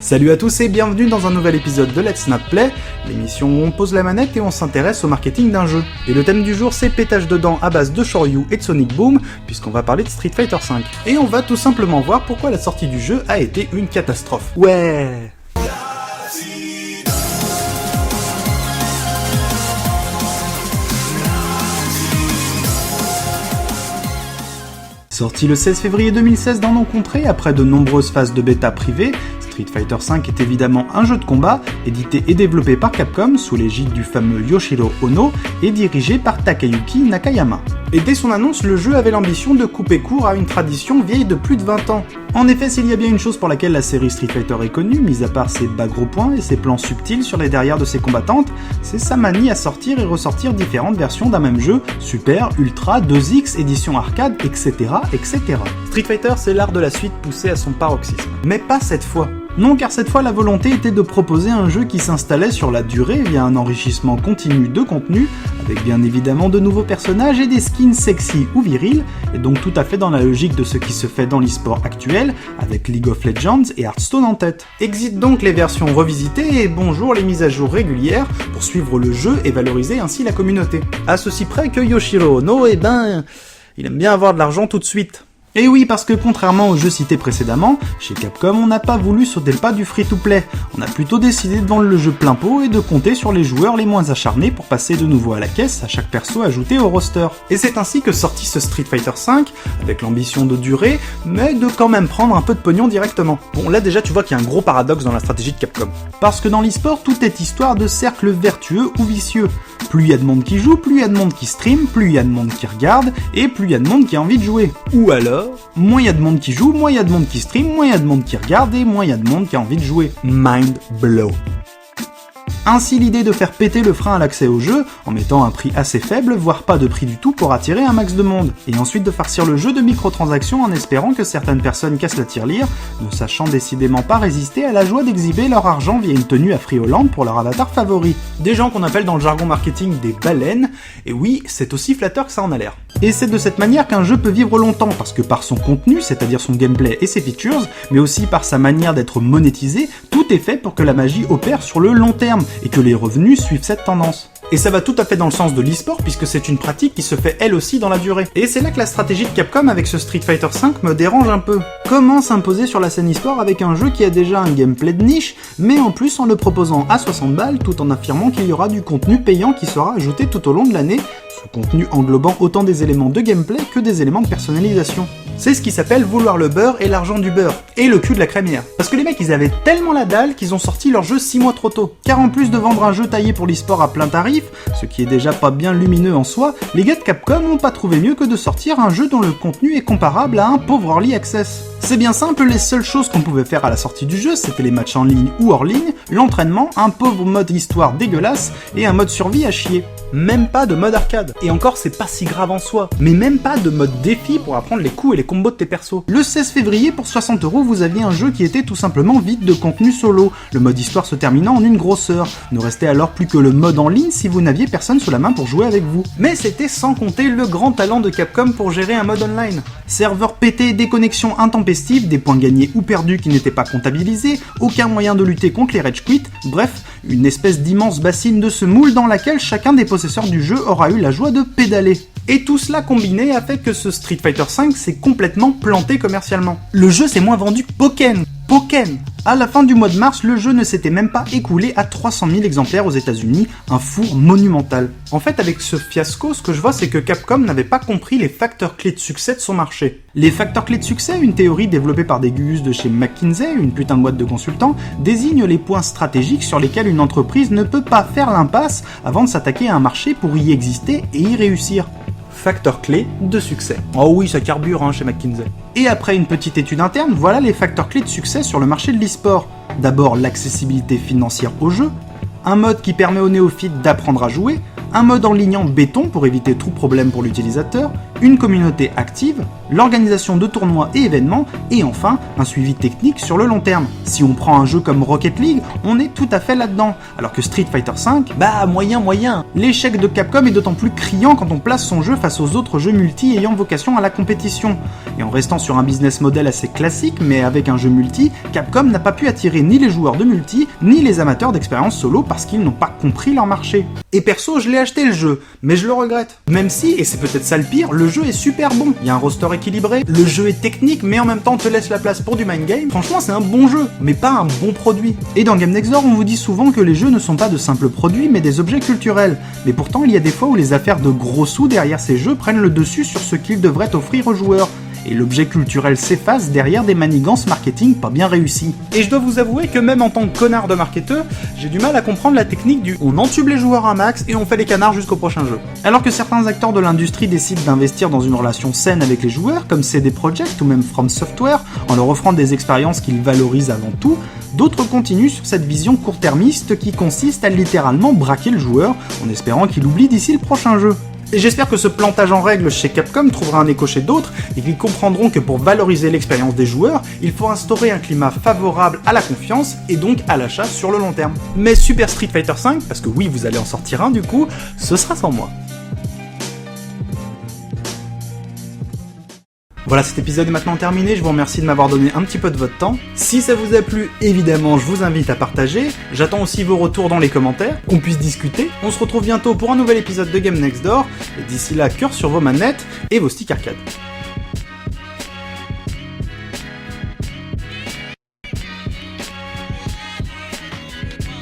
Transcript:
Salut à tous et bienvenue dans un nouvel épisode de Let's Not Play, l'émission où on pose la manette et on s'intéresse au marketing d'un jeu. Et le thème du jour c'est pétage de dents à base de Shoryu et de Sonic Boom, puisqu'on va parler de Street Fighter V. Et on va tout simplement voir pourquoi la sortie du jeu a été une catastrophe. Ouais. Sorti le 16 février 2016 dans nos contrées, après de nombreuses phases de bêta privée, Street Fighter V est évidemment un jeu de combat, édité et développé par Capcom sous l'égide du fameux Yoshiro Ono et dirigé par Takayuki Nakayama. Et dès son annonce, le jeu avait l'ambition de couper court à une tradition vieille de plus de 20 ans. En effet, s'il y a bien une chose pour laquelle la série Street Fighter est connue, mis à part ses bas gros points et ses plans subtils sur les derrières de ses combattantes, c'est sa manie à sortir et ressortir différentes versions d'un même jeu, Super, Ultra, 2X, édition arcade, etc., etc. Street Fighter, c'est l'art de la suite poussé à son paroxysme. Mais pas cette fois. Non, car cette fois la volonté était de proposer un jeu qui s'installait sur la durée via un enrichissement continu de contenu, avec bien évidemment de nouveaux personnages et des skins sexy ou virils, et donc tout à fait dans la logique de ce qui se fait dans l'e-sport actuel, avec League of Legends et Hearthstone en tête. Exit donc les versions revisitées et bonjour les mises à jour régulières pour suivre le jeu et valoriser ainsi la communauté. À ceci près que Yoshiro Ono, il aime bien avoir de l'argent tout de suite. Et oui, parce que contrairement aux jeux cités précédemment, chez Capcom on n'a pas voulu sauter le pas du free-to-play, on a plutôt décidé de vendre le jeu plein pot et de compter sur les joueurs les moins acharnés pour passer de nouveau à la caisse à chaque perso ajouté au roster. Et c'est ainsi que sortit ce Street Fighter V, avec l'ambition de durer, mais de quand même prendre un peu de pognon directement. Bon là déjà tu vois qu'il y a un gros paradoxe dans la stratégie de Capcom. Parce que dans l'e-sport, tout est histoire de cercle vertueux ou vicieux. Plus il y a de monde qui joue, plus il y a de monde qui stream, plus il y a de monde qui regarde, et plus il y a de monde qui a envie de jouer. Ou alors, moins il y a de monde qui joue, moins il y a de monde qui stream, moins il y a de monde qui regarde, et moins il y a de monde qui a envie de jouer. Mind blow. Ainsi l'idée de faire péter le frein à l'accès au jeu, en mettant un prix assez faible, voire pas de prix du tout pour attirer un max de monde, et ensuite de farcir le jeu de microtransactions en espérant que certaines personnes cassent la tirelire, ne sachant décidément pas résister à la joie d'exhiber leur argent via une tenue affriolante pour leur avatar favori. Des gens qu'on appelle dans le jargon marketing des baleines, et oui, c'est aussi flatteur que ça en a l'air. Et c'est de cette manière qu'un jeu peut vivre longtemps, parce que par son contenu, c'est-à-dire son gameplay et ses features, mais aussi par sa manière d'être monétisé, tout est fait pour que la magie opère sur le long terme, et que les revenus suivent cette tendance. Et ça va tout à fait dans le sens de l'e-sport puisque c'est une pratique qui se fait elle aussi dans la durée. Et c'est là que la stratégie de Capcom avec ce Street Fighter V me dérange un peu. Comment s'imposer sur la scène e-sport avec un jeu qui a déjà un gameplay de niche, mais en plus en le proposant à 60 balles tout en affirmant qu'il y aura du contenu payant qui sera ajouté tout au long de l'année, ce contenu englobant autant des éléments de gameplay que des éléments de personnalisation. C'est ce qui s'appelle vouloir le beurre et l'argent du beurre, et le cul de la crémière. Parce que les mecs ils avaient tellement la dalle qu'ils ont sorti leur jeu 6 mois trop tôt. Car en plus de vendre un jeu taillé pour l'e-sport à plein tarif, ce qui est déjà pas bien lumineux en soi, les gars de Capcom n'ont pas trouvé mieux que de sortir un jeu dont le contenu est comparable à un pauvre Early Access. C'est bien simple, les seules choses qu'on pouvait faire à la sortie du jeu, c'était les matchs en ligne ou hors ligne, l'entraînement, un pauvre mode histoire dégueulasse et un mode survie à chier. Même pas de mode arcade. Et encore, c'est pas si grave en soi. Mais même pas de mode défi pour apprendre les coups et les combos de tes persos. Le 16 février, pour 60€, vous aviez un jeu qui était tout simplement vide de contenu solo, le mode histoire se terminant en une grosseur. Ne restait alors plus que le mode en ligne si vous n'aviez personne sous la main pour jouer avec vous. Mais c'était sans compter le grand talent de Capcom pour gérer un mode online. Serveur pété, déconnexion intempestive, des points gagnés ou perdus qui n'étaient pas comptabilisés, aucun moyen de lutter contre les rage quits, bref, une espèce d'immense bassine de semoule dans laquelle chacun des possesseur du jeu aura eu la joie de pédaler. Et tout cela combiné a fait que ce Street Fighter V s'est complètement planté commercialement. Le jeu s'est moins vendu que Pokken. À la fin du mois de mars, le jeu ne s'était même pas écoulé à 300 000 exemplaires aux États-Unis, un four monumental. En fait, avec ce fiasco, ce que je vois, c'est que Capcom n'avait pas compris les facteurs clés de succès de son marché. Les facteurs clés de succès, une théorie développée par des gus de chez McKinsey, une putain de boîte de consultants, désigne les points stratégiques sur lesquels une entreprise ne peut pas faire l'impasse avant de s'attaquer à un marché pour y exister et y réussir. Facteurs clés de succès. Oh oui, ça carbure chez McKinsey. Et après une petite étude interne, voilà les facteurs clés de succès sur le marché de l'e-sport. D'abord, l'accessibilité financière au jeu, un mode qui permet aux néophytes d'apprendre à jouer, un mode en ligne en béton pour éviter tout problème pour l'utilisateur, une communauté active, l'organisation de tournois et événements, et enfin, un suivi technique sur le long terme. Si on prend un jeu comme Rocket League, on est tout à fait là-dedans, alors que Street Fighter V, moyen. L'échec de Capcom est d'autant plus criant quand on place son jeu face aux autres jeux multi ayant vocation à la compétition. Et en restant sur un business model assez classique, mais avec un jeu multi, Capcom n'a pas pu attirer ni les joueurs de multi, ni les amateurs d'expérience solo parce qu'ils n'ont pas compris leur marché. Et perso, je l'ai acheté le jeu, mais je le regrette. Même si, et c'est peut-être ça le pire, le jeu est super bon. Il y a un roster équilibré, le jeu est technique, mais en même temps te laisse la place pour du mind game. Franchement, c'est un bon jeu, mais pas un bon produit. Et dans Game Next Door, on vous dit souvent que les jeux ne sont pas de simples produits, mais des objets culturels. Mais pourtant, il y a des fois où les affaires de gros sous derrière ces jeux prennent le dessus sur ce qu'ils devraient offrir aux joueurs. Et l'objet culturel s'efface derrière des manigances marketing pas bien réussies. Et je dois vous avouer que même en tant que connard de marketeur, j'ai du mal à comprendre la technique du on entube les joueurs un max et on fait les canards jusqu'au prochain jeu. Alors que certains acteurs de l'industrie décident d'investir dans une relation saine avec les joueurs, comme CD Projekt ou même From Software, en leur offrant des expériences qu'ils valorisent avant tout, d'autres continuent sur cette vision court-termiste qui consiste à littéralement braquer le joueur en espérant qu'il oublie d'ici le prochain jeu. Et j'espère que ce plantage en règle chez Capcom trouvera un écho chez d'autres et qu'ils comprendront que pour valoriser l'expérience des joueurs, il faut instaurer un climat favorable à la confiance et donc à l'achat sur le long terme. Mais Super Street Fighter V, parce que oui vous allez en sortir un du coup, ce sera sans moi. Voilà, cet épisode est maintenant terminé, je vous remercie de m'avoir donné un petit peu de votre temps. Si ça vous a plu, évidemment, je vous invite à partager. J'attends aussi vos retours dans les commentaires, qu'on puisse discuter. On se retrouve bientôt pour un nouvel épisode de Game Next Door, et d'ici là, cœur sur vos manettes et vos sticks arcade.